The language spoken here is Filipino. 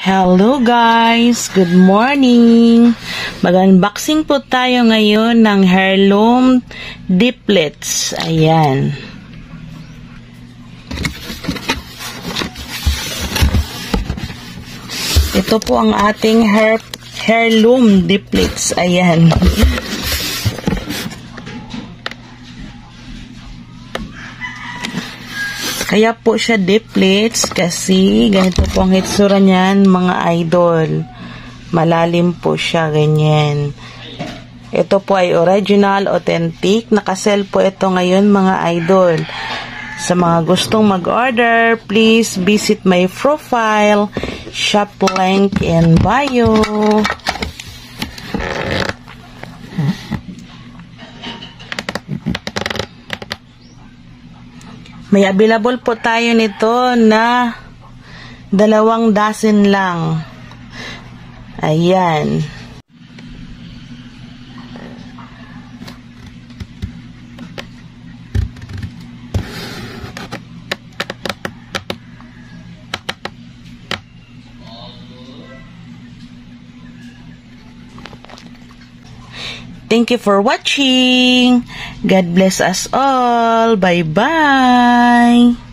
Hello guys! Good morning! Mag-unboxing po tayo ngayon ng Heirloom Diplets. Ayan. Ito po ang ating Heirloom Diplets. Ayan. Kaya po siya diplets kasi ganito po ang hitsura niyan, mga idol. Malalim po siya, ganyan. Ito po ay original, authentic. Nakasell po ito ngayon, mga idol. Sa mga gustong mag-order, please visit my profile, shop link in bio. May available po tayo nito na 2 dozen lang. Ayan. Thank you for watching. God bless us all. Bye-bye.